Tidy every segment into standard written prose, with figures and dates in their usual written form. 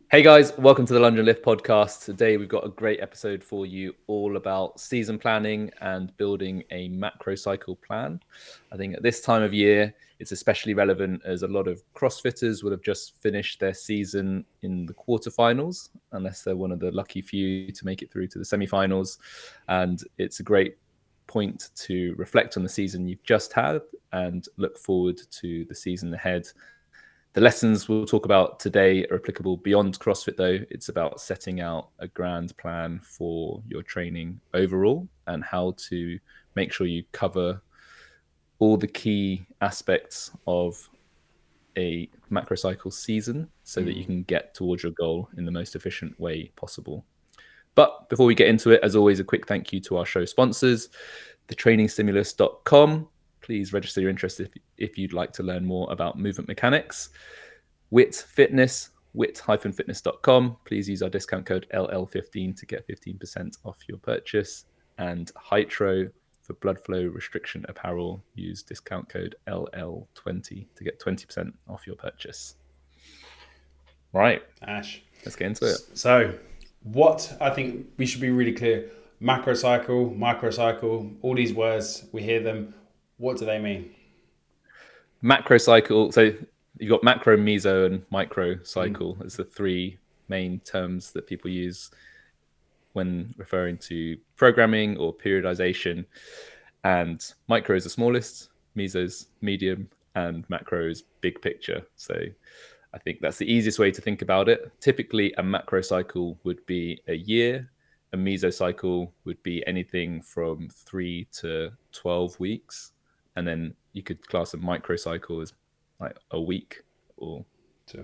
Hey guys, welcome to the Lunge and Lift podcast. Today we've got a great episode for you all about season planning and building a macrocycle plan. I think at this time of year, it's especially relevant as a lot of CrossFitters would have just finished their season in the quarterfinals, unless they're one of the lucky few to make it through to the semifinals. And it's a great point to reflect on the season you've just had and look forward to the season ahead. The lessons we'll talk about today are applicable beyond CrossFit, though. It's about setting out a grand plan for your training overall and how to make sure you cover all the key aspects of a macrocycle season so that you can get towards your goal in the most efficient way possible. But before we get into it, as always, a quick thank you to our show sponsors, thetrainingstimulus.com. Please register your interest if you'd like to learn more about movement mechanics. Wit Fitness, wit-fitness.com. Please use our discount code LL15 to get 15% off your purchase. And Hydro for blood flow restriction apparel. Use discount code LL20 to get 20% off your purchase. Right. Ash. Let's get into it. So, what I think we should be really clear: macrocycle, microcycle, all these words we hear them. What do they mean? Macrocycle. So you've got macro, meso, and microcycle as the three main terms that people use when referring to programming or periodization. And micro is the smallest, meso's medium, and macro is big picture. So I think that's the easiest way to think about it. Typically, a macrocycle would be a year. A mesocycle would be anything from 3 to 12 weeks. And then you could class a microcycle as like a week, or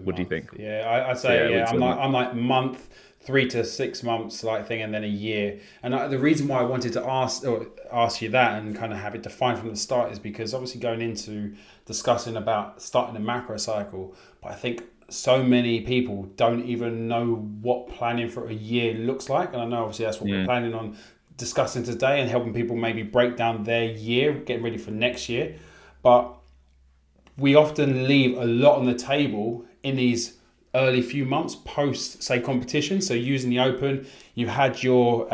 what do you think? Yeah, I'd So say yeah, yeah. weeks I'm or a like month. I'm like month, 3 to 6 months like thing, and then a year. And the reason why I wanted to ask you that and kind of have it defined from the start is because obviously going into discussing about starting a macro cycle, but I think so many people don't even know what planning for a year looks like. And I know obviously that's what we're Mm, planning on discussing today and helping people maybe break down their year, getting ready for next year. But we often leave a lot on the table in these early few months post, say, competition. So using the open, you've had your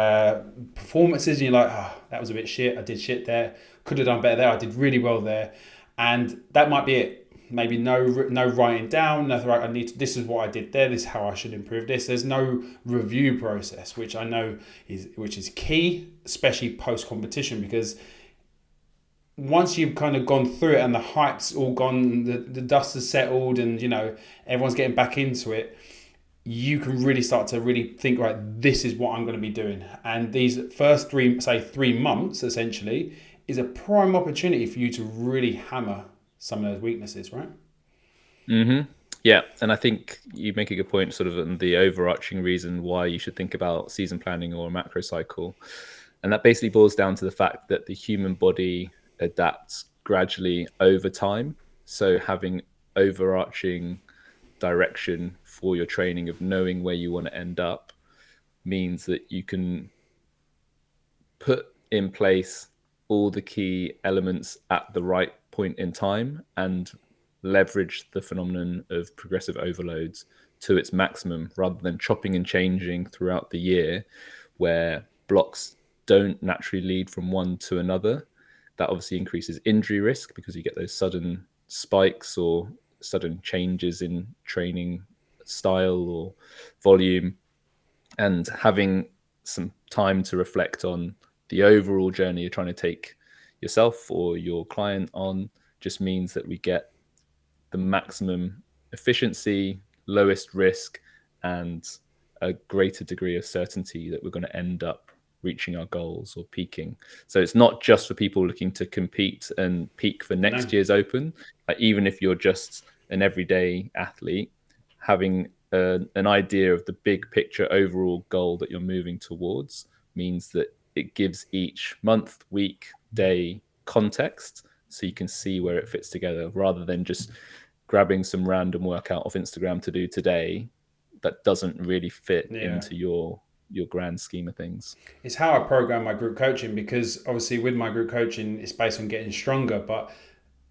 performances and you're like, oh, that was a bit shit. I did shit there. Could have done better there. I did really well there. And that might be it. Maybe no writing down, nothing. Right, I need to, this is what I did there. This is how I should improve this. There's no review process, which I know is key, especially post competition, because once you've kind of gone through it and the hype's all gone, the dust has settled, and everyone's getting back into it, you can really start to really think, right, this is what I'm going to be doing. And these first 3 months essentially is a prime opportunity for you to really hammer some of those weaknesses, right? mm-hmm. Yeah, and I think you make a good point, sort of, on the overarching reason why you should think about season planning or a macro cycle. And that basically boils down to the fact that the human body adapts gradually over time. So having overarching direction for your training of knowing where you want to end up means that you can put in place all the key elements at the right point in time and leverage the phenomenon of progressive overloads to its maximum rather than chopping and changing throughout the year where blocks don't naturally lead from one to another. That obviously increases injury risk because you get those sudden spikes or sudden changes in training style or volume. And having some time to reflect on the overall journey you're trying to take yourself or your client on just means that we get the maximum efficiency, lowest risk, and a greater degree of certainty that we're going to end up reaching our goals or peaking. So it's not just for people looking to compete and peak for No. next year's Open. Even if you're just an everyday athlete, having an idea of the big picture overall goal that you're moving towards means that it gives each month, week, day context so you can see where it fits together rather than just grabbing some random workout off Instagram to do today that doesn't really fit Yeah. into your grand scheme of things. It's how I program my group coaching, because obviously with my group coaching it's based on getting stronger, but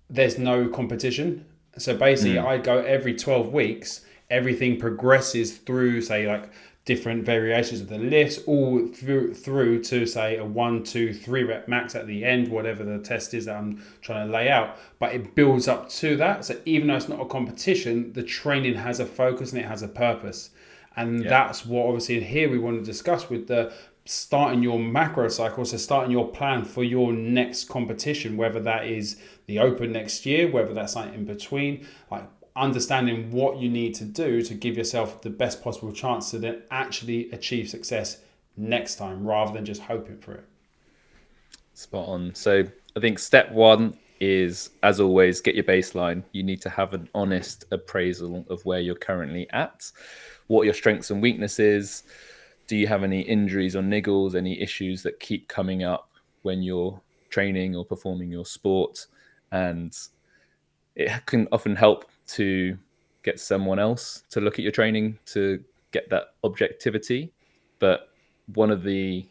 there's no competition. So basically, Mm, I go every 12 weeks everything progresses through, say, like different variations of the lifts, all through to say a 1, 2, 3 rep max at the end, whatever the test is that I'm trying to lay out. But it builds up to that. So even though it's not a competition, the training has a focus and it has a purpose. And Yeah. that's what obviously here we want to discuss with the starting your macro cycle, so starting your plan for your next competition, whether that is the Open next year, whether that's something in between, like understanding what you need to do to give yourself the best possible chance to then actually achieve success next time rather than just hoping for it. Spot on. So I think step one is, as always, get your baseline. You need to have an honest appraisal of where you're currently at, what your strengths and weaknesses. Do you have any injuries or niggles, any issues that keep coming up when you're training or performing your sport? And it can often help to get someone else to look at your training to get that objectivity. But one of the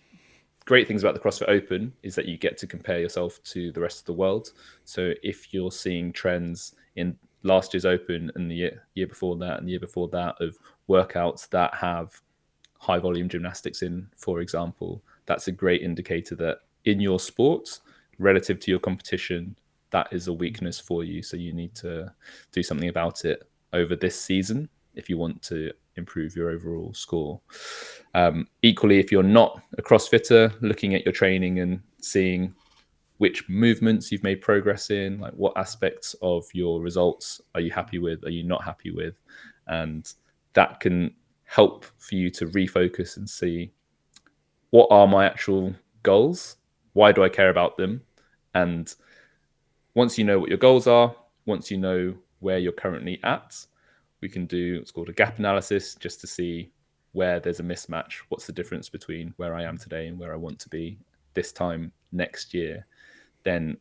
great things about the CrossFit Open is that you get to compare yourself to the rest of the world. So if you're seeing trends in last year's Open and the year before that and the year before that of workouts that have high volume gymnastics in, for example, that's a great indicator that in your sport, relative to your competition, that is a weakness for you. So you need to do something about it over this season if you want to improve your overall score. Equally, if you're not a CrossFitter, looking at your training and seeing which movements you've made progress in, like what aspects of your results are you happy with, are you not happy with, and that can help for you to refocus and see what are my actual goals, why do I care about them, and once you know what your goals are, once you know where you're currently at, we can do what's called a gap analysis just to see where there's a mismatch. What's the difference between where I am today and where I want to be this time next year? Then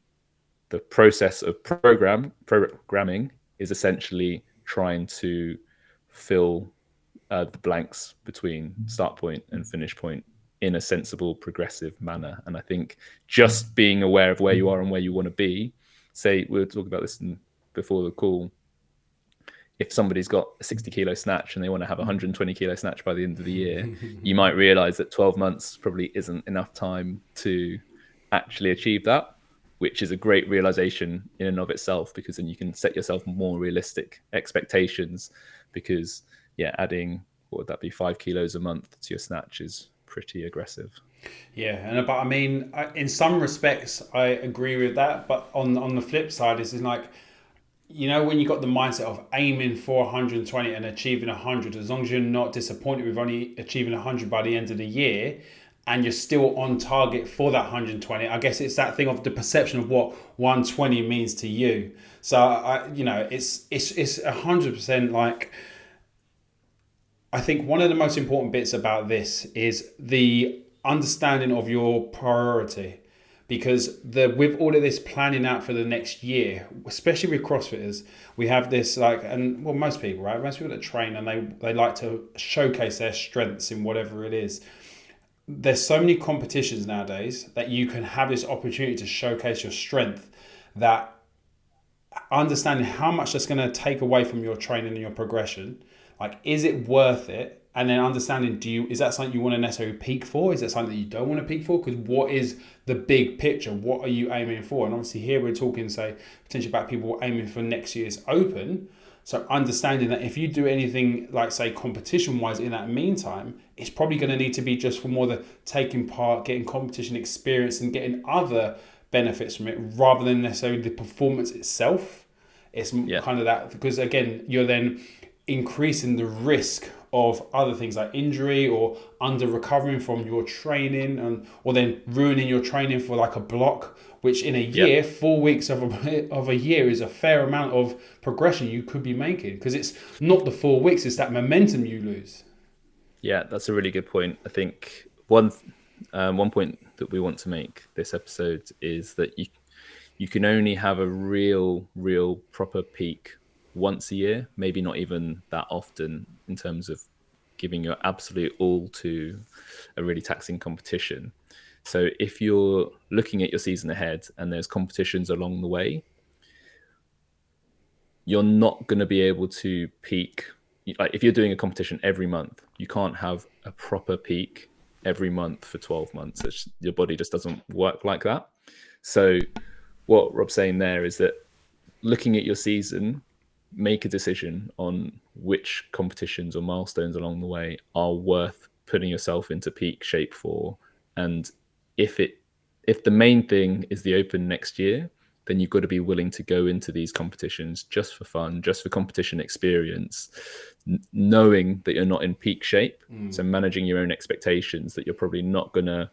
the process of programming is essentially trying to fill the blanks between start point and finish point in a sensible, progressive manner. And I think just being aware of where you are and where you want to be, say, we were talking about this before the call, if somebody's got a 60 kilo snatch and they want to have a 120 kilo snatch by the end of the year, you might realize that 12 months probably isn't enough time to actually achieve that, which is a great realization in and of itself, because then you can set yourself more realistic expectations. Because, yeah, adding, what would that be, 5 kilos a month to your snatch is pretty aggressive. Yeah, and but I mean, in some respects, I agree with that. But on the flip side, is like, you know, when you got the mindset of aiming for 120 and achieving 100, as long as you're not disappointed with only achieving 100 by the end of the year, and you're still on target for that 120, I guess it's that thing of the perception of what 120 means to you. So it's 100% like. I think one of the most important bits about this is the understanding of your priority, because with all of this planning out for the next year, especially with CrossFitters, we have this like, and well, most people, right? Most people that train and they like to showcase their strengths in whatever it is. There's so many competitions nowadays that you can have this opportunity to showcase your strength, that understanding how much that's going to take away from your training and your progression, like, is it worth it? And then understanding, is that something you want to necessarily peak for? Is that something that you don't want to peak for? Because what is the big picture? What are you aiming for? And obviously here we're talking, say, potentially about people aiming for next year's Open. So understanding that if you do anything like, say, competition-wise in that meantime, it's probably going to need to be just for more the taking part, getting competition experience and getting other benefits from it, rather than necessarily the performance itself. It's kind of that, because again, you're then increasing the risk of other things like injury or under recovering from your training, or then ruining your training for like a block, which in a year, 4 weeks of a year is a fair amount of progression you could be making, because it's not the 4 weeks, it's that momentum you lose. Yeah, that's a really good point. I think one point that we want to make this episode is that you can only have a real proper peak once a year, maybe not even that often, in terms of giving your absolute all to a really taxing competition. So if you're looking at your season ahead and there's competitions along the way, you're not going to be able to peak like if you're doing a competition every month, you can't have a proper peak every month for 12 months. Your body just doesn't work like that. So what Rob's saying there is that looking at your season, make a decision on which competitions or milestones along the way are worth putting yourself into peak shape for. And if the main thing is the Open next year, then you've got to be willing to go into these competitions just for fun, just for competition experience, knowing that you're not in peak shape. So managing your own expectations that you're probably not going to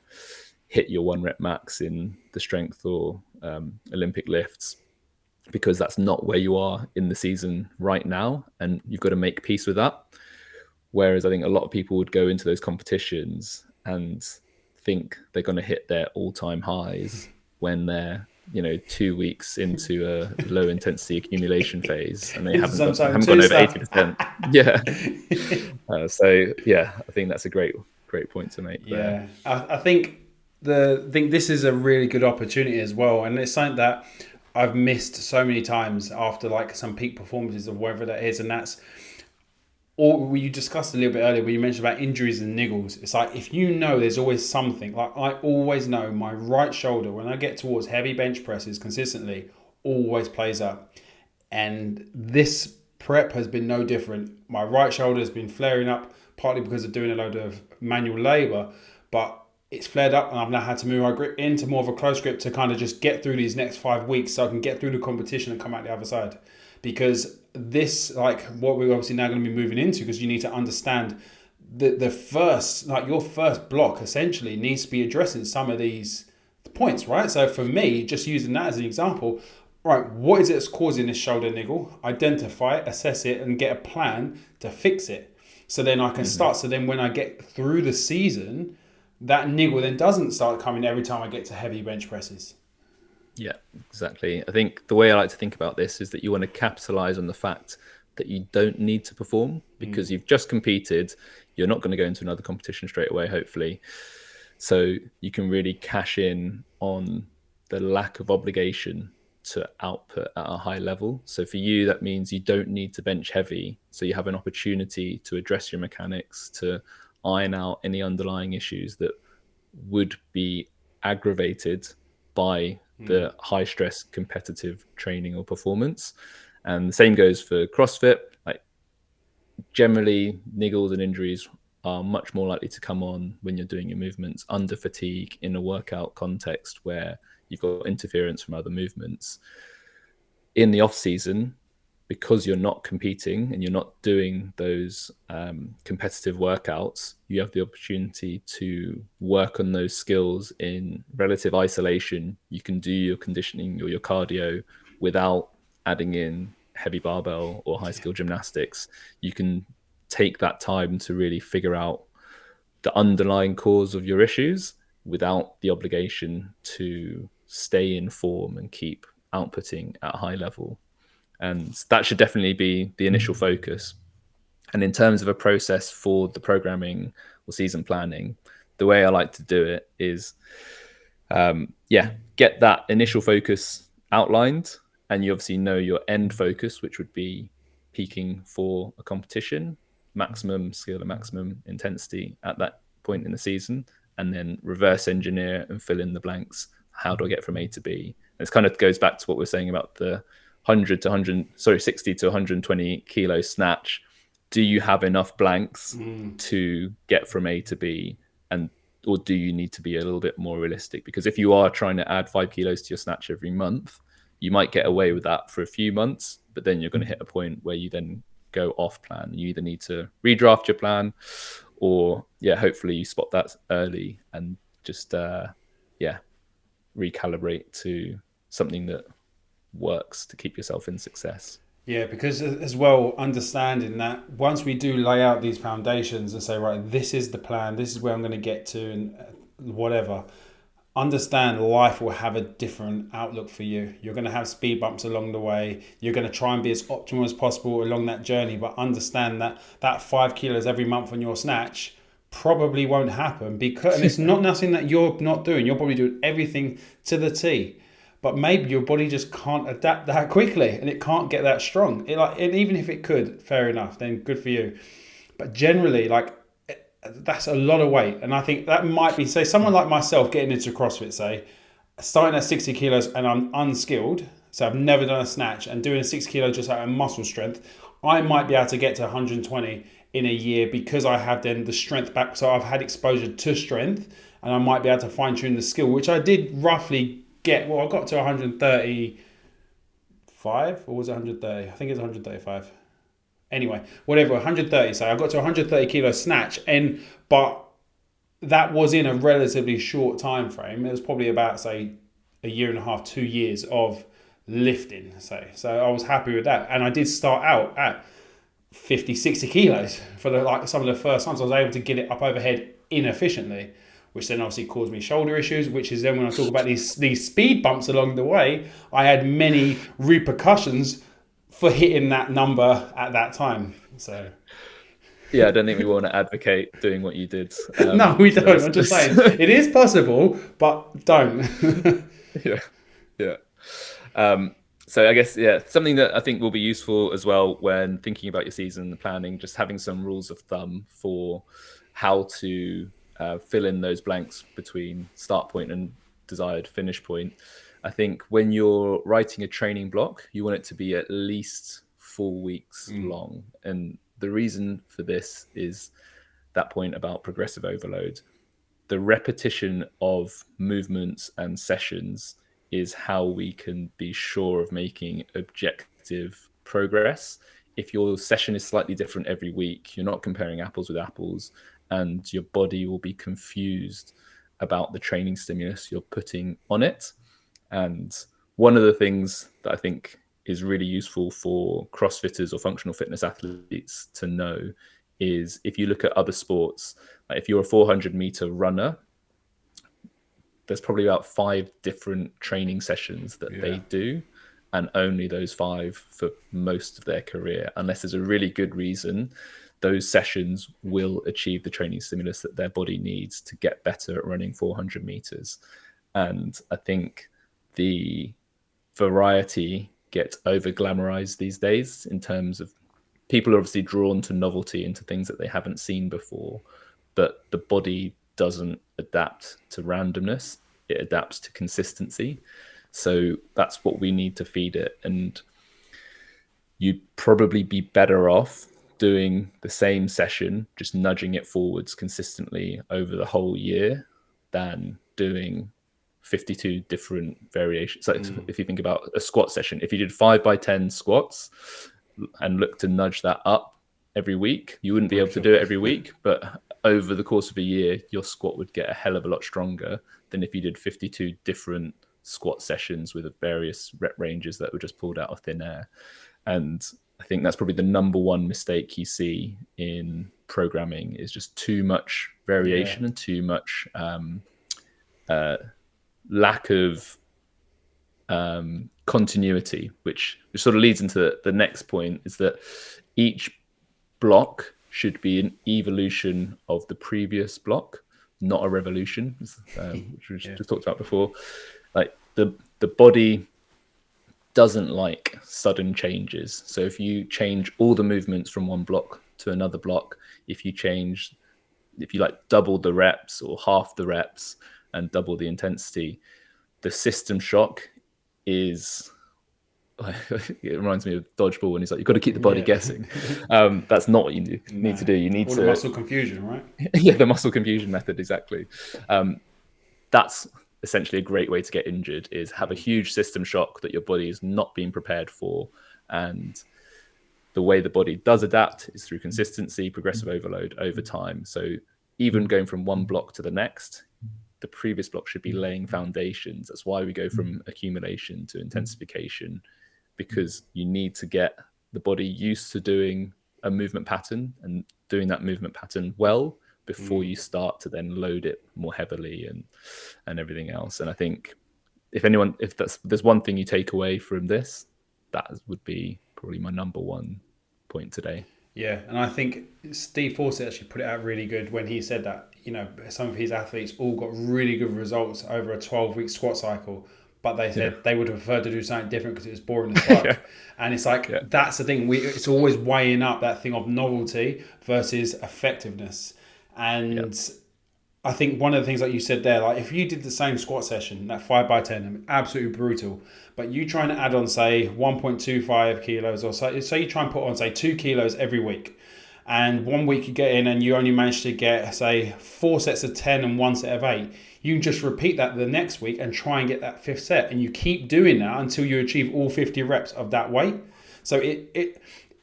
hit your 1 rep max in the strength or Olympic lifts, because that's not where you are in the season right now, and you've got to make peace with that. Whereas I think a lot of people would go into those competitions and think they're going to hit their all-time highs when they're 2 weeks into a low intensity accumulation phase and they haven't gone over 80%. Yeah. So yeah, I think that's a great point to make there. I think this is a really good opportunity as well, and it's something that I've missed so many times after like some peak performances of whatever that is, and that's or you discussed a little bit earlier where you mentioned about injuries and niggles. It's like, if you know there's always something, like I always know my right shoulder, when I get towards heavy bench presses consistently, always plays up. And this prep has been no different. My right shoulder has been flaring up, partly because of doing a load of manual labor, but it's flared up and I've now had to move my grip into more of a close grip to kind of just get through these next 5 weeks so I can get through the competition and come out the other side. Because this, like what we're obviously now going to be moving into, because you need to understand the first, like your first block essentially needs to be addressing some of these points, right? So for me, just using that as an example, right, what is it that's causing this shoulder niggle? Identify it, assess it, and get a plan to fix it. So then I can start. So then when I get through the season, that niggle then doesn't start coming every time I get to heavy bench presses. Yeah, exactly. I think the way I like to think about this is that you want to capitalize on the fact that you don't need to perform because you've just competed. You're not going to go into another competition straight away, hopefully. So you can really cash in on the lack of obligation to output at a high level. So for you, that means you don't need to bench heavy. So you have an opportunity to address your mechanics, to iron out any underlying issues that would be aggravated by the high stress competitive training or performance. And the same goes for CrossFit. Like generally niggles and injuries are much more likely to come on when you're doing your movements under fatigue in a workout context where you've got interference from other movements. In the off season, because you're not competing and you're not doing those competitive workouts, you have the opportunity to work on those skills in relative isolation. You can do your conditioning or your cardio without adding in heavy barbell or high skill gymnastics. You can take that time to really figure out the underlying cause of your issues without the obligation to stay in form and keep outputting at a high level. And that should definitely be the initial focus. And in terms of a process for the programming or season planning, the way I like to do it is, get that initial focus outlined. And you obviously know your end focus, which would be peaking for a competition, maximum skill and maximum intensity at that point in the season, and then reverse engineer and fill in the blanks. How do I get from A to B? And it kind of goes back to what we're saying about the 60 to 120 kilo snatch. Do you have enough blanks to get from A to B? Or do you need to be a little bit more realistic? Because if you are trying to add 5 kilos to your snatch every month, you might get away with that for a few months, but then you're going to hit a point where you then go off plan. You either need to redraft your plan or hopefully you spot that early and just recalibrate to something that works to keep yourself in success. Yeah, because as well, understanding that once we do lay out these foundations and say, right, this is the plan, this is where I'm going to get to, and whatever, understand life will have a different outlook for you. You're going to have speed bumps along the way. You're going to try and be as optimal as possible along that journey, but understand that 5 kilos every month on your snatch probably won't happen, because and it's not nothing that you're not doing. You're probably doing everything to the T. but maybe your body just can't adapt that quickly and it can't get that strong. And even if it could, fair enough, then good for you. But generally, like, that's a lot of weight. And I think that might be, say, someone like myself getting into CrossFit, say, starting at 60 kilos and I'm unskilled, so I've never done a snatch, and doing a 6 kilo just out of muscle strength, I might be able to get to 120 in a year because I have then the strength back. So I've had exposure to strength and I might be able to fine tune the skill, which I did roughly get. Well, I got to 135, or was it 130? I think it was 135. Anyway, whatever, 130. So I got to 130 kilo snatch, but that was in a relatively short time frame. It was probably about, say, a year and a half, 2 years of lifting, say. So I was happy with that. And I did start out at 50, 60 kilos for some of the first times. I was able to get it up overhead inefficiently, which then obviously caused me shoulder issues, which is then when I talk about these speed bumps along the way, I had many repercussions for hitting that number at that time. So Yeah, I don't think we want to advocate doing what you did. no, we don't. I'm just saying it is possible, but don't. Yeah, yeah. So I guess, yeah, something that I think will be useful as well when thinking about your season planning, just having some rules of thumb for how to fill in those blanks between start point and desired finish point. I think when you're writing a training block, you want it to be at least 4 weeks long. And the reason for this is that point about progressive overload. The repetition of movements and sessions is how we can be sure of making objective progress. If your session is slightly different every week, you're not comparing apples with apples, and your body will be confused about the training stimulus you're putting on it. And one of the things that I think is really useful for CrossFitters or functional fitness athletes to know is, if you look at other sports, like if you're a 400-meter runner, there's probably about 5 different training sessions that they do, and only those 5 for most of their career. Unless there's a really good reason, those sessions will achieve the training stimulus that their body needs to get better at running 400 meters. And I think the variety gets over glamorized these days in terms of people are obviously drawn to novelty and to things that they haven't seen before, but the body doesn't adapt to randomness. It adapts to consistency. So that's what we need to feed it. And you'd probably be better off doing the same session, just nudging it forwards consistently over the whole year, than doing 52 different variations. So if you think about a squat session, if you did 5x10 squats and look to nudge that up every week, you wouldn't be able to do it every week, but over the course of a year, your squat would get a hell of a lot stronger than if you did 52 different squat sessions with various rep ranges that were just pulled out of thin air. And I think that's probably the number one mistake you see in programming, is just too much variation and too much lack of continuity, which sort of leads into the next point, is that each block should be an evolution of the previous block, not a revolution, which we just talked about before. Like the body doesn't like sudden changes. So if you change all the movements from one block to another block, if you like double the reps or half the reps and double the intensity, the system shock is, it reminds me of dodgeball when he's like, you've got to keep the body guessing. That's not what you need to do. You need the muscle confusion, right? Yeah, the muscle confusion method, exactly. That's essentially a great way to get injured, is have a huge system shock that your body is not being prepared for. And the way the body does adapt is through consistency, progressive overload over time. So even going from one block to the next, the previous block should be laying foundations. That's why we go from accumulation to intensification, because you need to get the body used to doing a movement pattern and doing that movement pattern well before you start to then load it more heavily and everything else. And I think if there's one thing you take away from this, that would be probably my number one point today. Yeah, and I think Steve Fawcett actually put it out really good when he said that, some of his athletes all got really good results over a 12-week squat cycle, but they Yeah. said they would prefer to do something different because it was boring as fuck. Yeah. And it's like, Yeah. that's the thing. It's always weighing up that thing of novelty versus effectiveness. Yeah. And I think one of the things that you said there, like if you did the same squat session, that 5x10, absolutely brutal, but you try and add on, say, 1.25 kilos or so, you try and put on, say, 2 kilos every week. And 1 week you get in and you only manage to get, say, 4 sets of 10 and 1 set of 8. You can just repeat that the next week and try and get that 5th set. And you keep doing that until you achieve all 50 reps of that weight. So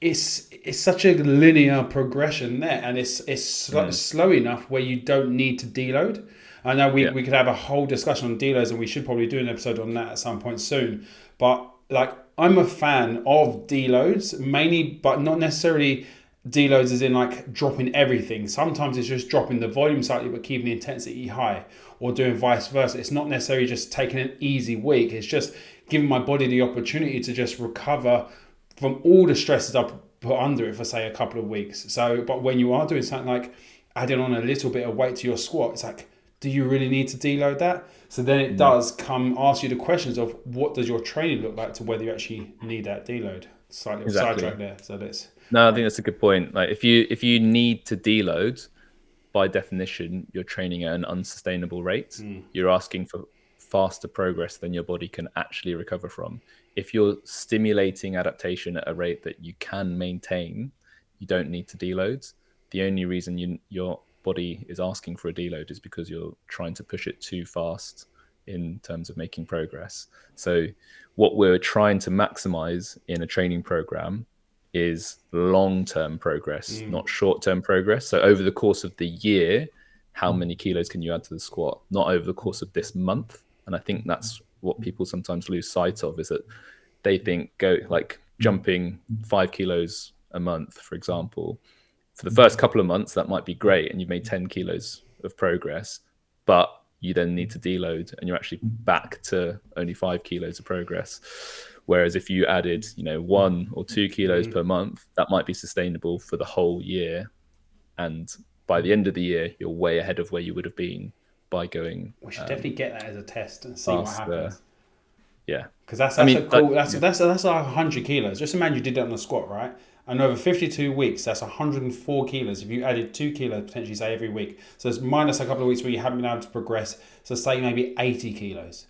it's such a linear progression there, and it's slow enough where you don't need to deload. I know we could have a whole discussion on deloads, and we should probably do an episode on that at some point soon. But like, I'm a fan of deloads mainly, but not necessarily deloads as in like dropping everything. Sometimes it's just dropping the volume slightly but keeping the intensity high, or doing vice versa. It's not necessarily just taking an easy week. It's just giving my body the opportunity to just recover from all the stresses I put under it for, say, a couple of weeks. So, but when you are doing something like adding on a little bit of weight to your squat, it's like, do you really need to deload that? So then it does come ask you the questions of what does your training look like to whether you actually need that deload. Slightly off sidetrack there. So that's no, I think that's a good point. Like if you need to deload, by definition, you're training at an unsustainable rate. You're asking for faster progress than your body can actually recover from. If you're stimulating adaptation at a rate that you can maintain, you don't need to deload. The only reason your body is asking for a deload is because you're trying to push it too fast in terms of making progress. So what we're trying to maximize in a training program is long-term progress, not short-term progress. So over the course of the year, how many kilos can you add to the squat? Not over the course of this month. And I think that's what people sometimes lose sight of, is that they think jumping 5 kilos a month, for example, for the first couple of months, that might be great. And you've made 10 kilos of progress, but you then need to deload and you're actually back to only 5 kilos of progress. Whereas if you added, 1 or 2 kilos per month, that might be sustainable for the whole year. And by the end of the year, you're way ahead of where you would have been by going. We should definitely get that as a test and see faster. what happens. Yeah, because that's like 100 kilos. Just imagine you did that on a squat, right? And over 52 weeks, that's 104 kilos. If you added 2 kilos potentially, say, every week, so it's minus a couple of weeks where you haven't been able to progress. So say maybe 80 kilos.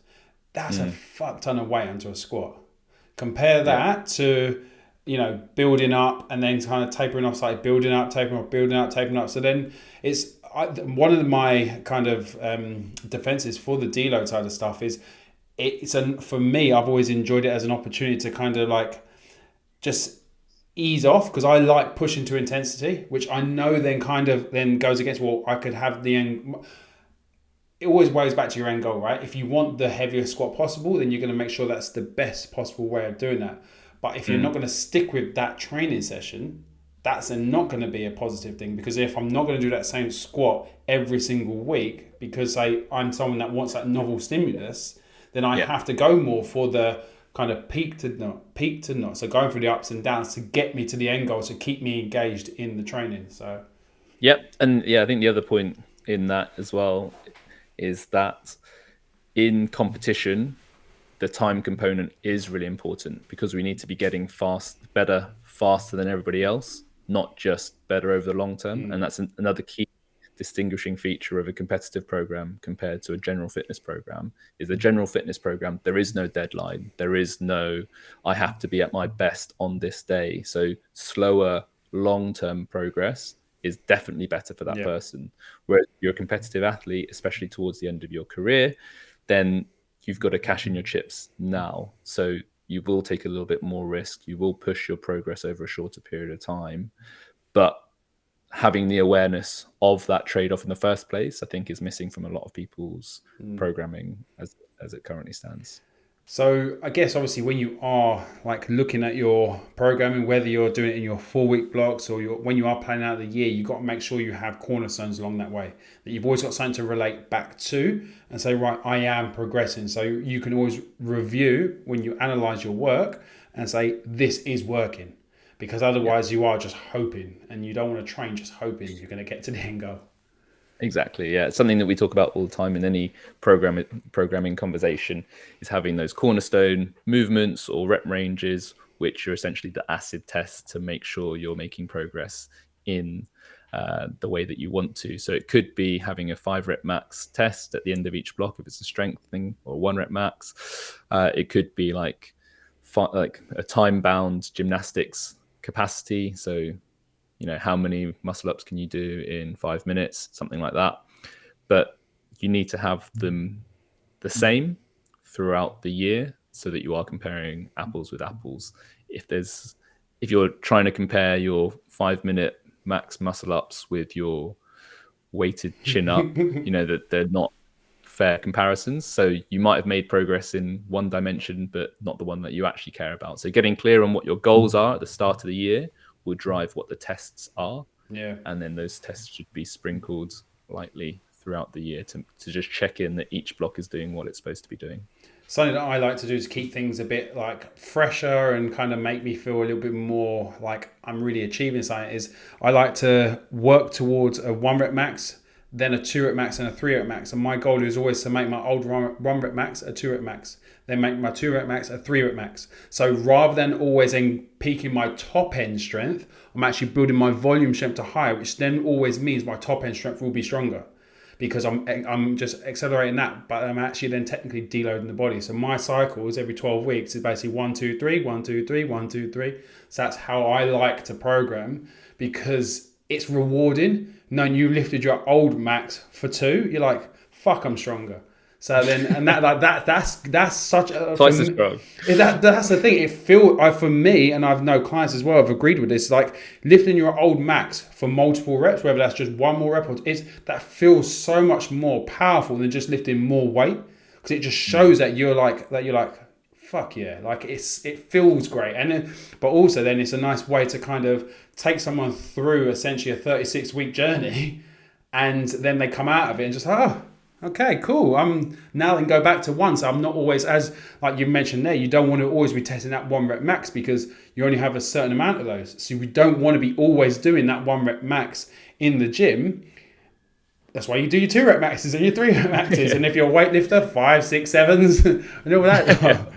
That's a fuck ton of weight onto a squat. Compare that to, building up and then kind of tapering off, like building up, tapering off, building up, tapering up. So then it's one of my kind of defenses for the deload side of stuff is for me, I've always enjoyed it as an opportunity to kind of like just ease off, because I like pushing to intensity, which I know then goes against, well, I could have the end. It always weighs back to your end goal, right? If you want the heaviest squat possible, then you're going to make sure that's the best possible way of doing that. But if you're not going to stick with that training session, that's not going to be a positive thing, because if I'm not going to do that same squat every single week because I'm someone that wants that novel stimulus, then I have to go more for the kind of peak to not. So going through the ups and downs to get me to the end goal, to keep me engaged in the training. So, and I think the other point in that as well is that in competition, the time component is really important, because we need to be getting better faster than everybody else, not just better over the long term. And that's another key distinguishing feature of a competitive program compared to a general fitness program. Is the general fitness program, there is no deadline. There is no, I have to be at my best on this day. So slower long-term progress is definitely better for that person. Whereas you're a competitive athlete, especially towards the end of your career, then you've got to cash in your chips now. So you will take a little bit more risk. You will push your progress over a shorter period of time. But having the awareness of that trade-off in the first place, I think, is missing from a lot of people's programming as it currently stands. So I guess obviously when you are like looking at your programming, whether you're doing it in your 4-week blocks or when you are planning out the year, you've got to make sure you have cornerstones along that way. That you've always got something to relate back to and say, right, I am progressing. So you can always review when you analyze your work and say, this is working. Because otherwise you are just hoping, and you don't want to train just hoping you're going to get to the end goal. Exactly. Yeah. It's something that we talk about all the time in any programming conversation is having those cornerstone movements or rep ranges, which are essentially the acid test to make sure you're making progress in the way that you want to. So it could be having a 5 rep max test at the end of each block if it's a strengthening, or 1 rep max. It could be like a time bound gymnastics capacity. So how many muscle ups can you do in 5 minutes, something like that. But you need to have them the same throughout the year so that you are comparing apples with apples. If you're trying to compare your 5 minute max muscle ups with your weighted chin up, that they're not fair comparisons. So you might have made progress in one dimension, but not the one that you actually care about. So getting clear on what your goals are at the start of the year will drive what the tests are. Yeah. And then those tests should be sprinkled lightly throughout the year to just check in that each block is doing what it's supposed to be doing. Something that I like to do is keep things a bit like fresher and kind of make me feel a little bit more like I'm really achieving something. Is I like to work towards a 1 rep max, then a 2 rep max and a 3 rep max. And my goal is always to make my old 1 rep max a 2 rep max, then make my 2 rep max a 3 rep max. So rather than always peaking my top end strength, I'm actually building my volume strength to higher, which then always means my top end strength will be stronger, because I'm just accelerating that, but I'm actually then technically deloading the body. So my cycles every 12 weeks is basically 1, 2, 3, 1, 2, 3, 1, 2, 3. So that's how I like to program, because it's rewarding knowing you lifted your old max for 2. You're like, fuck, I'm stronger. So then, and that's such a Twice as strong. that's the thing. It for me, and I've known clients as well have agreed with this. Like lifting your old max for multiple reps, whether that's just one more rep or that feels so much more powerful than just lifting more weight, because it just shows that you're like fuck yeah, like it feels great. And then, but also then it's a nice way to kind of take someone through essentially a 36-week journey, and then they come out of it and just okay, cool. Now then go back to 1. So I'm not always, as like you mentioned there, you don't want to always be testing that 1 rep max because you only have a certain amount of those. So we don't want to be always doing that 1 rep max in the gym. That's why you do your 2 rep maxes and your 3 rep maxes. And if you're a weightlifter, 5, 6, 7s, and all that.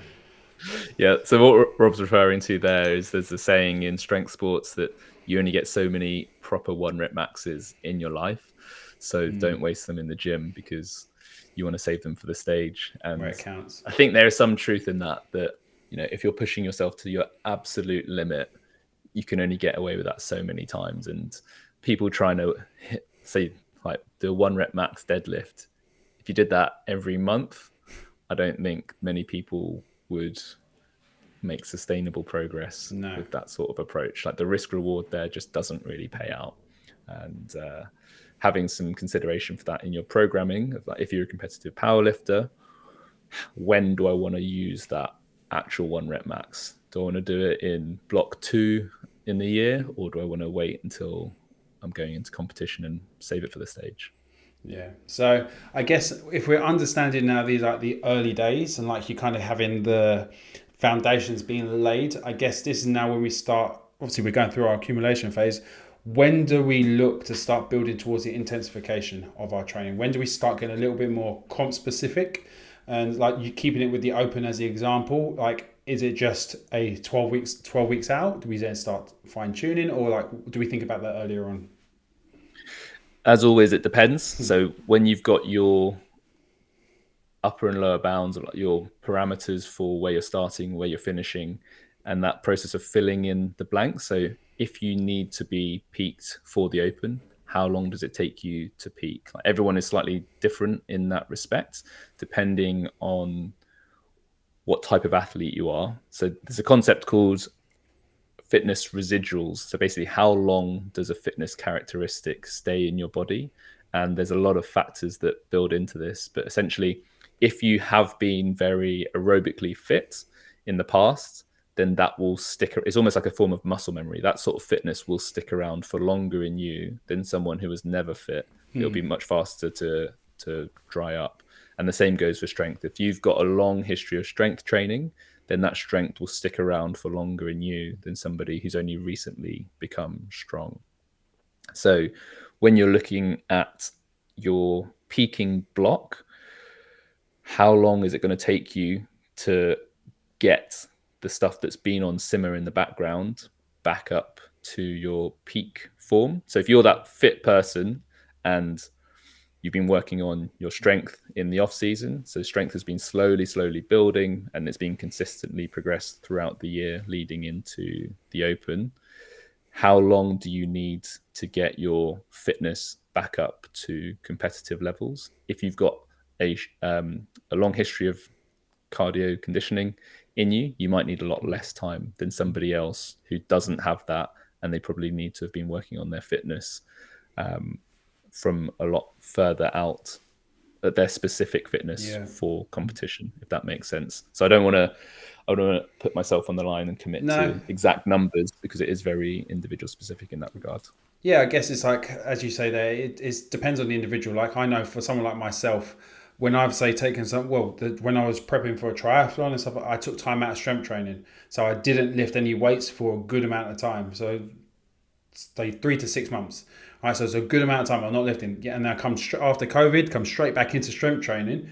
Yeah. So what Rob's referring to there is there's a saying in strength sports that you only get so many proper 1 rep maxes in your life. So don't waste them in the gym because you want to save them for the stage. And where it counts. I think there is some truth in that if you're pushing yourself to your absolute limit, you can only get away with that so many times. And people trying to do a 1 rep max deadlift, if you did that every month, I don't think many people would make sustainable progress with that sort of approach. Like the risk reward there just doesn't really pay out. And having some consideration for that in your programming, like if you're a competitive powerlifter, when do I want to use that actual 1 rep max? Do I want to do it in block 2 in the year, or do I want to wait until I'm going into competition and save it for the stage? Yeah. So I guess if we're understanding now these like the early days and like you kind of having the foundations being laid, I guess this is now when we start, obviously we're going through our accumulation phase. When do we look to start building towards the intensification of our training? When do we start getting a little bit more comp specific? And like you keeping it with the open as the example, like is it just a 12 weeks out? Do we then start fine tuning, or like do we think about that earlier on? As always, it depends. So when you've got your upper and lower bounds, or your parameters for where you're starting, where you're finishing, and that process of filling in the blanks. So if you need to be peaked for the open, how long does it take you to peak? Like everyone is slightly different in that respect, depending on what type of athlete you are. So there's a concept called fitness residuals. So basically, how long does a fitness characteristic stay in your body? And there's a lot of factors that build into this. But essentially, if you have been very aerobically fit in the past, then that will stick. It's almost like a form of muscle memory. That sort of fitness will stick around for longer in you than someone who was never fit. It'll be much faster to dry up. And the same goes for strength. If you've got a long history of strength training, then that strength will stick around for longer in you than somebody who's only recently become strong. So when you're looking at your peaking block, how long is it going to take you to get the stuff that's been on simmer in the background back up to your peak form? So if you're that fit person and you've been working on your strength in the off season, so strength has been slowly building and it's been consistently progressed throughout the year leading into the Open, how long do you need to get your fitness back up to competitive levels? If you've got a long history of cardio conditioning in you, you might need a lot less time than somebody else who doesn't have that, and they probably need to have been working on their fitness from a lot further out at their specific fitness for competition, if that makes sense. So I don't want to put myself on the line and commit to exact numbers because it is very individual specific in that regard. Yeah, I guess it's like, as you say there, it depends on the individual. Like I know for someone like myself, when I've say taken some, when I was prepping for a triathlon and stuff, I took time out of strength training. So I didn't lift any weights for a good amount of time. So say 3 to 6 months. All right, so it's a good amount of time I'm not lifting. Yeah, and then I come after COVID, come straight back into strength training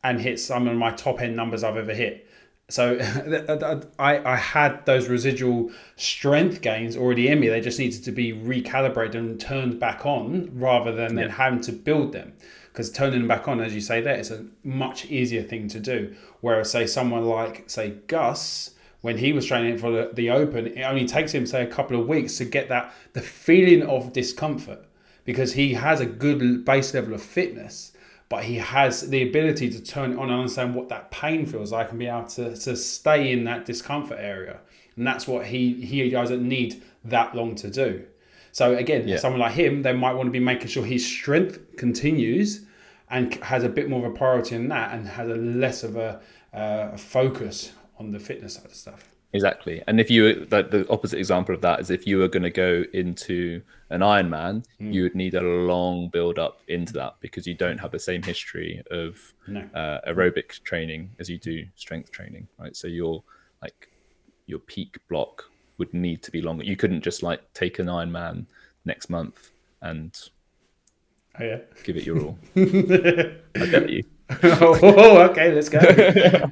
and hit some of my top end numbers I've ever hit. So I had those residual strength gains already in me. They just needed to be recalibrated and turned back on rather than then having to build them. Because turning them back on, as you say there, it's a much easier thing to do. Whereas, say, someone like, say, Gus, when he was training for the Open, it only takes him, say, a couple of weeks to get the feeling of discomfort because he has a good base level of fitness, but he has the ability to turn it on and understand what that pain feels like and be able to stay in that discomfort area. And that's what he doesn't need that long to do. So again, someone like him, they might want to be making sure his strength continues and has a bit more of a priority in that and has a less of a focus on the fitness side of stuff. Exactly. And if you, like the opposite example of that is if you were going to go into an Ironman, you would need a long build up into that because you don't have the same history of aerobic training as you do strength training, right? So your peak block would need to be longer. You couldn't just like take an Ironman next month and give it your all. I dare you. Oh, okay, let's go.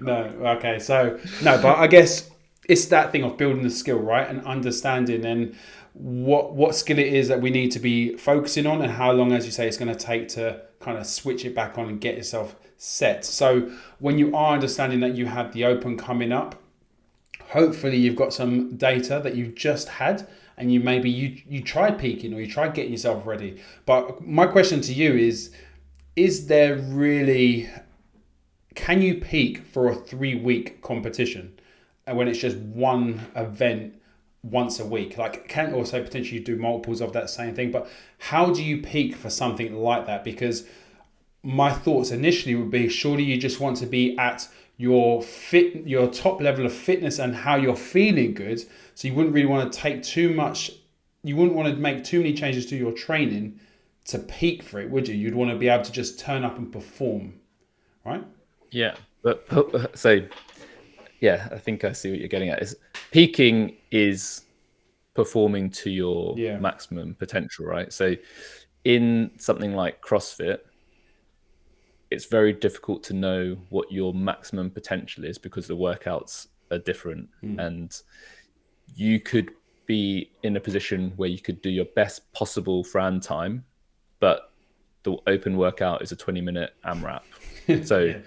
But I guess it's that thing of building the skill, right, and understanding and what skill it is that we need to be focusing on and how long, as you say, it's going to take to kind of switch it back on and get yourself set. So when you are understanding that you have the Open coming up, hopefully you've got some data that you've just had and you tried peaking or you tried getting yourself ready. But my question to you is there really, can you peak for a 3-week competition and when it's just one event once a week? Like, can also potentially do multiples of that same thing, but how do you peak for something like that? Because my thoughts initially would be, surely you just want to be at your top level of fitness and how you're feeling good. So you wouldn't really want to take too much, you wouldn't want to make too many changes to your training to peak for it, would you? You'd want to be able to just turn up and perform, right? Yeah. But so yeah, I think I see what you're getting at. Is peaking is performing to your maximum potential, right? So in something like CrossFit, it's very difficult to know what your maximum potential is because the workouts are different. And you could be in a position where you could do your best possible Fran time, but the Open workout is a 20-minute AMRAP. So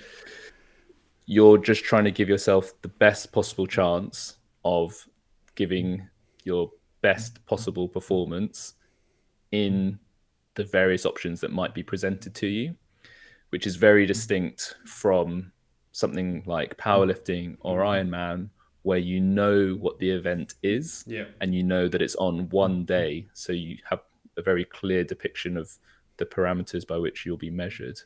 you're just trying to give yourself the best possible chance of giving your best possible performance in the various options that might be presented to you, which is very distinct from something like powerlifting or Ironman, where you know what the event is and you know that it's on one day. So you have a very clear depiction of the parameters by which you'll be measured.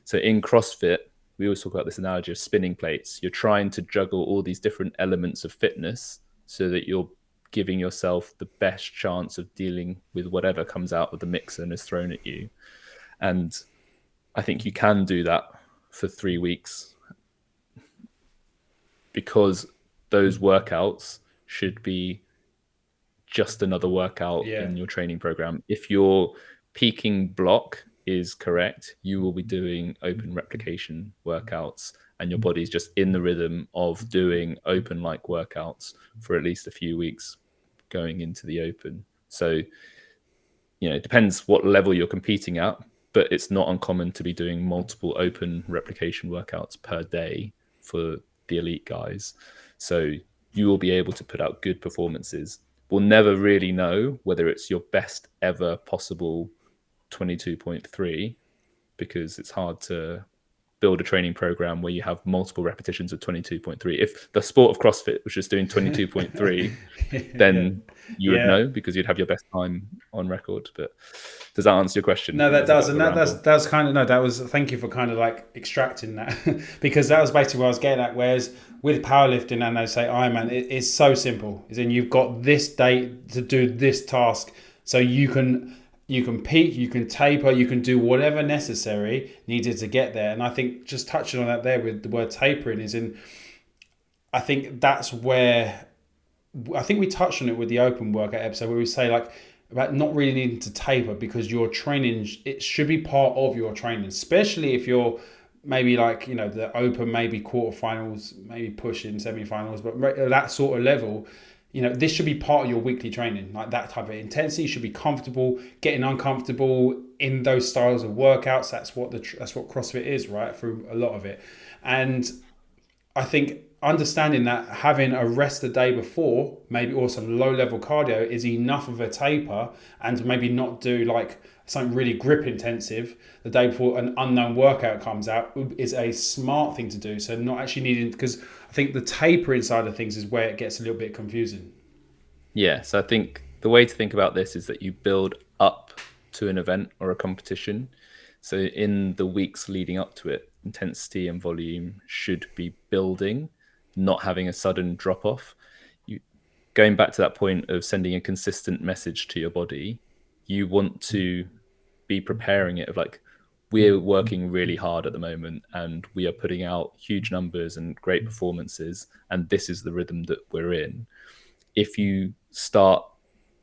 So in CrossFit, we always talk about this analogy of spinning plates. You're trying to juggle all these different elements of fitness so that you're giving yourself the best chance of dealing with whatever comes out of the mixer and is thrown at you. And I think you can do that for 3 weeks because those workouts should be just another workout in your training program. If your peaking block is correct, you will be doing open replication workouts, and your body's just in the rhythm of doing open like workouts for at least a few weeks going into the open. So, it depends what level you're competing at, but it's not uncommon to be doing multiple open replication workouts per day for the elite guys. So you will be able to put out good performances. We'll never really know whether it's your best ever possible 22.3, because it's hard to build a training program where you have multiple repetitions of 22.3. If the sport of CrossFit was just doing 22.3, then you would know, because you'd have your best time on record. But does that answer your question? No, that does, and that's kind of no. That was, thank you for kind of like extracting that because that was basically what I was getting at. Whereas with powerlifting, and they say Ironman, it's so simple. Is in you've got this date to do this task, so you can peak, you can taper, you can do whatever necessary needed to get there. And I think just touching on that there with the word tapering is in. I think that's where I think we touched on it with the open workout episode where we say like about not really needing to taper because your training, it should be part of your training, especially if you're maybe like, the open, maybe quarterfinals, maybe pushing semi-finals, but that sort of level, this should be part of your weekly training. Like that type of intensity should be comfortable, getting uncomfortable in those styles of workouts. That's what CrossFit is, right? Through a lot of it. And I think understanding that having a rest the day before, maybe or some low level cardio is enough of a taper, and maybe not do like something really grip intensive the day before an unknown workout comes out is a smart thing to do. So not actually needing, because I think the tapering side of things is where it gets a little bit confusing. Yeah, so I think the way to think about this is that you build up to an event or a competition. So in the weeks leading up to it, intensity and volume should be building, not having a sudden drop off. Going back to that point of sending a consistent message to your body, you want to be preparing it of like, we're working really hard at the moment and we are putting out huge numbers and great performances, and this is the rhythm that we're in. If you start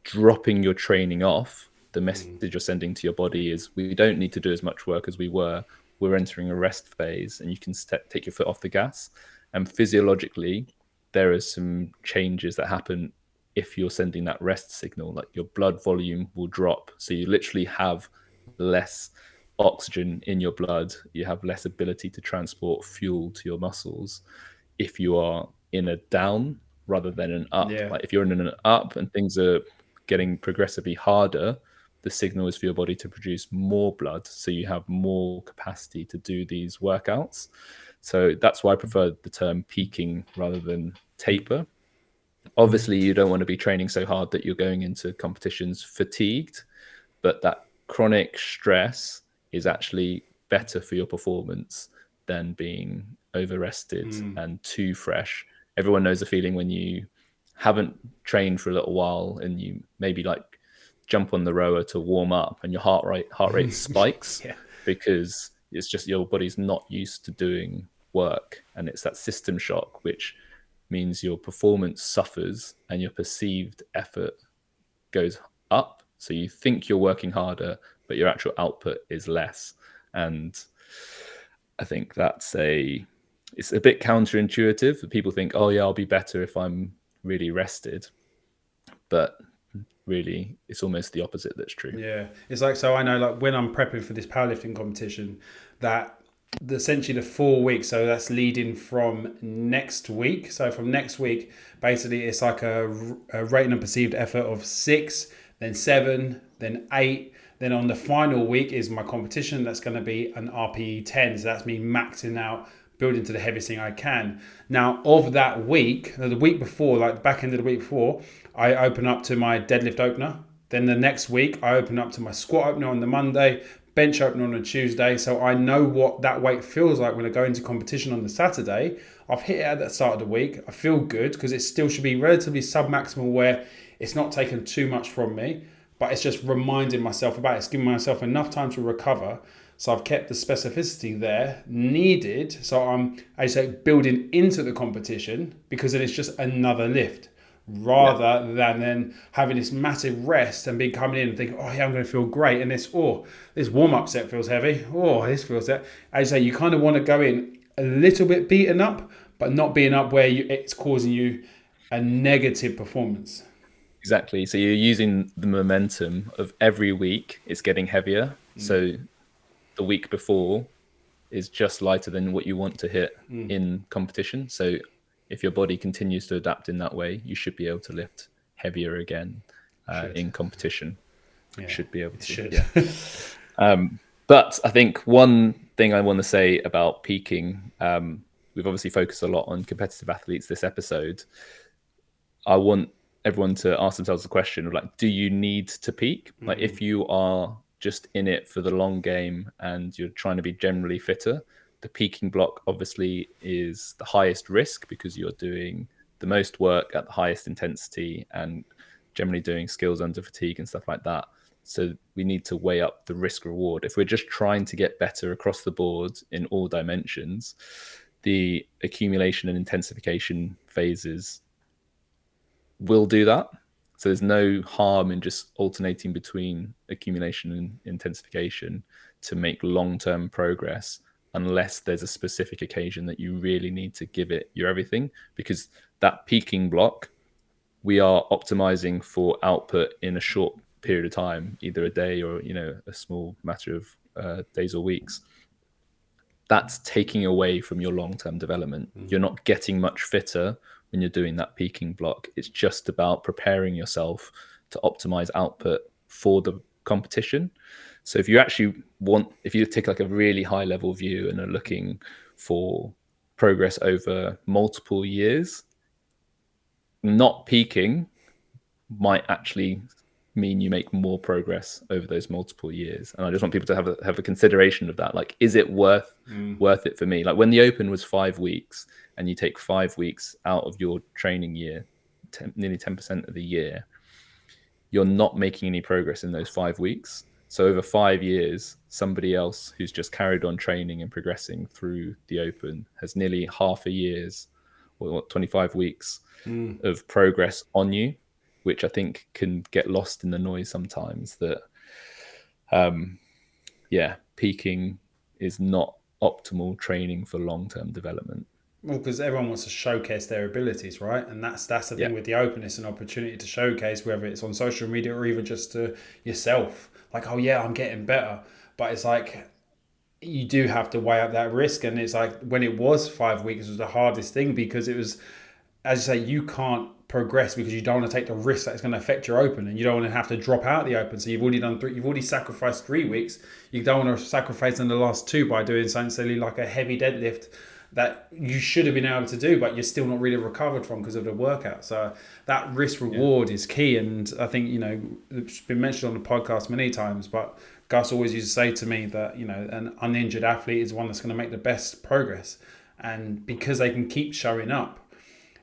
dropping your training off, the message you're sending to your body is, we don't need to do as much work as we were. We're entering a rest phase, and you can take your foot off the gas. And physiologically, there are some changes that happen if you're sending that rest signal. Like your blood volume will drop. So you literally have less oxygen in your blood. You have less ability to transport fuel to your muscles if you are in a down rather than an up. Yeah. Like if you're in an up and things are getting progressively harder, the signal is for your body to produce more blood, so you have more capacity to do these workouts. So that's why I prefer the term peaking rather than taper. Obviously, you don't want to be training so hard that you're going into competitions fatigued, but that chronic stress is actually better for your performance than being over rested and too fresh. Everyone knows the feeling when you haven't trained for a little while and you maybe like jump on the rower to warm up and your heart rate spikes because it's just your body's not used to doing work, and it's that system shock, which means your performance suffers and your perceived effort goes up. So you think you're working harder, but your actual output is less. And I think it's a bit counterintuitive. People think, oh yeah, I'll be better if I'm really rested. But really, it's almost the opposite that's true. Yeah. It's like, so I know like when I'm prepping for this powerlifting competition, that essentially the 4 weeks, so that's leading from next week. So from next week, basically it's like a rating and perceived effort of 6, then 7, then 8. Then on the final week is my competition. That's going to be an RPE 10. So that's me maxing out, building to the heaviest thing I can. Now, of that week, the week before, like the back end of the week before, I open up to my deadlift opener. Then the next week, I open up to my squat opener on the Monday, bench opener on a Tuesday. So I know what that weight feels like when I go into competition on the Saturday. I've hit it at the start of the week. I feel good because it still should be relatively sub-maximal where it's not taken too much from me, but it's just reminding myself about it. It's giving myself enough time to recover. So I've kept the specificity there needed. So I'm, as I say, building into the competition because then it's just another lift. Yeah. rather than then having this massive rest and being coming in and thinking, oh yeah, I'm going to feel great. And this warm up set feels heavy. Oh, this feels that. As you say, you kind of want to go in a little bit beaten up, but not being up where it's causing you a negative performance. Exactly. So you're using the momentum of every week, it's getting heavier. So the week before is just lighter than what you want to hit in competition. So if your body continues to adapt in that way, you should be able to lift heavier again Should. in competition. Yeah, Should be able it to. should. Yeah. But I think one thing I want to say about peaking, we've obviously focused a lot on competitive athletes this episode. I want everyone to ask themselves the question of like, do you need to peak? Like, if you are just in it for the long game and you're trying to be generally fitter, the peaking block obviously is the highest risk because you're doing the most work at the highest intensity and generally doing skills under fatigue and stuff like that. So we need to weigh up the risk reward. If we're just trying to get better across the board in all dimensions, the accumulation and intensification phases will do that. So there's no harm in just alternating between accumulation and intensification to make long-term progress, unless there's a specific occasion that you really need to give it your everything. Because that peaking block, we are optimizing for output in a short period of time, either a day or a small matter of days or weeks. That's taking away from your long-term development. You're not getting much fitter when you're doing that peaking block. It's just about preparing yourself to optimize output for the competition. So if you take like a really high level view and are looking for progress over multiple years, not peaking might actually mean you make more progress over those multiple years. And I just want people to have a consideration of that. Like, is it worth it for me? Like when the Open was 5 weeks and you take 5 weeks out of your training year, nearly 10% of the year, you're not making any progress in those 5 weeks. So over 5 years, somebody else who's just carried on training and progressing through the Open has nearly half a year's or 25 weeks of progress on you, which I think can get lost in the noise sometimes. That, peaking is not optimal training for long-term development. Well, because everyone wants to showcase their abilities, right? And that's the Yeah, thing with the openness, an opportunity to showcase, whether it's on social media or even just to yourself. Like, oh yeah, I'm getting better, but it's like you do have to weigh up that risk. And it's like when it was 5 weeks was the hardest thing because it was, as you say, you can't progress because you don't want to take the risk that it's going to affect your open, and you don't want to have to drop out the open. So you've already sacrificed 3 weeks. You don't want to sacrifice in the last two by doing something silly like a heavy deadlift that you should have been able to do, but you're still not really recovered from because of the workout. So that risk yeah, reward is key. And I think, it's been mentioned on the podcast many times, but Gus always used to say to me that, an uninjured athlete is one that's going to make the best progress. And because they can keep showing up.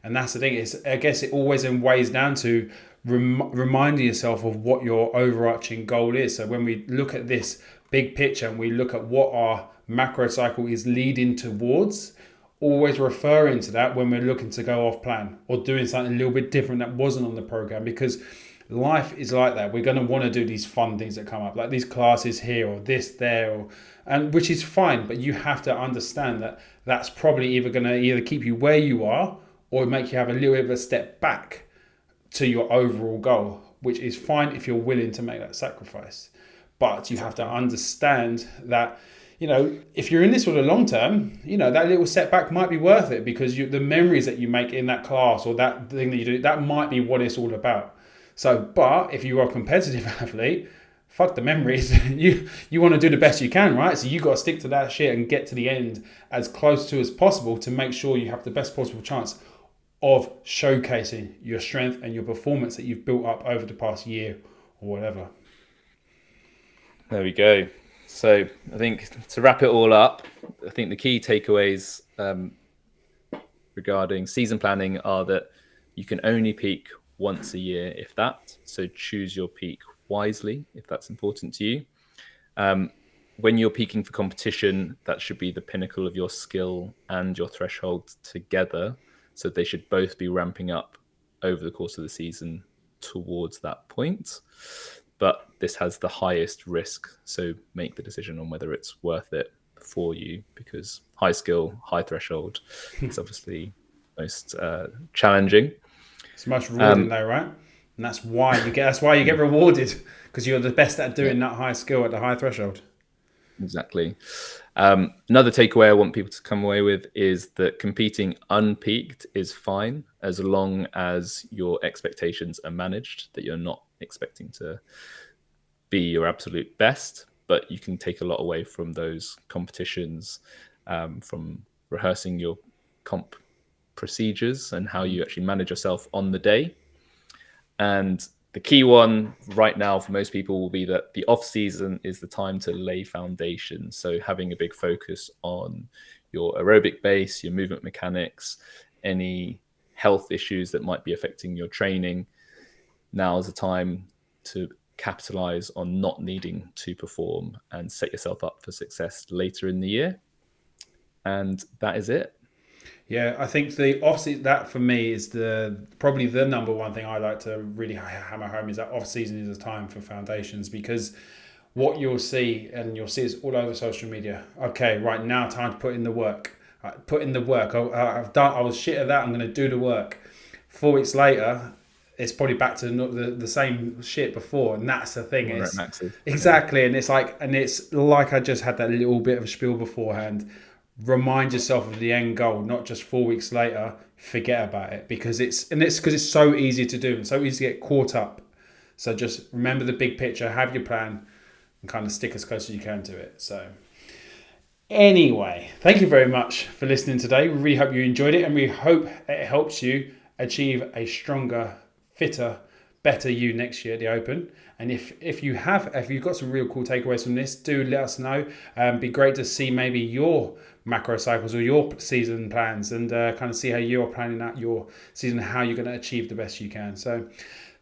And that's the thing. I guess it always then weighs down to reminding yourself of what your overarching goal is. So when we look at this big picture and we look at what our macro cycle is leading towards, always referring to that when we're looking to go off plan or doing something a little bit different that wasn't on the program, because life is like that. We're going to want to do these fun things that come up, like these classes here or this there, and which is fine. But you have to understand that that's probably either going to either keep you where you are or make you have a little bit of a step back to your overall goal, which is fine if you're willing to make that sacrifice. But you have to understand that, if you're in this for the long term, that little setback might be worth it because the memories that you make in that class or that thing that you do, that might be what it's all about. So, but if you are a competitive athlete, fuck the memories. You want to do the best you can, right? So you got to stick to that shit and get to the end as close to as possible to make sure you have the best possible chance of showcasing your strength and your performance that you've built up over the past year or whatever. there we go. So I think to wrap it all up, I think the key takeaways regarding season planning are that you can only peak once a year, if that. So choose your peak wisely if that's important to you. When you're peaking for competition, that should be the pinnacle of your skill and your threshold together. So they should both be ramping up over the course of the season towards that point. But this has the highest risk. So make the decision on whether it's worth it for you, because high skill, high threshold is obviously most challenging. It's most rewarding though, right? And that's why you get rewarded, because you're the best at doing that high skill at the high threshold. Exactly. Another takeaway I want people to come away with is that competing unpeaked is fine as long as your expectations are managed, that you're not expecting to be your absolute best, but you can take a lot away from those competitions, from rehearsing your comp procedures and how you actually manage yourself on the day. And the key one right now for most people will be that the off season is the time to lay foundation. So having a big focus on your aerobic base, your movement mechanics, any health issues that might be affecting your training. Now is the time to capitalize on not needing to perform and set yourself up for success later in the year. And that is it. Yeah, I think the off-season, that for me is probably the number one thing I like to really hammer home, is that off-season is a time for foundations, because what you'll see, and you'll see this all over social media. Okay, right now, time to put in the work. Put in the work. I was shit at that. I'm going to do the work. 4 weeks later, it's probably back to the same shit before, and that's the thing. Exactly, and it's like I just had that little bit of a spiel beforehand. Remind yourself of the end goal, not just 4 weeks later. Forget about it, because it's so easy to do and so easy to get caught up. So just remember the big picture, have your plan, and kind of stick as close as you can to it. So anyway, thank you very much for listening today. We really hope you enjoyed it, and we hope it helps you achieve a stronger, fitter, better you next year at the Open. And if you've got some real cool takeaways from this, do let us know. Be great to see maybe your macrocycles or your season plans, and kind of see how you're planning out your season, how you're going to achieve the best you can. So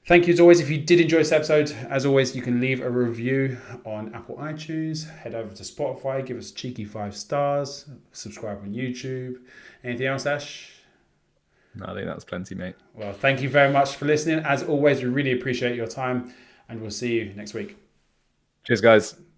thank you as always. If you did enjoy this episode, as always, you can leave a review on Apple iTunes, head over to Spotify, give us cheeky 5 stars, subscribe on YouTube. Anything else, Ash? No, I think that's plenty, mate. Well, thank you very much for listening. As always, we really appreciate your time, and we'll see you next week. Cheers, guys.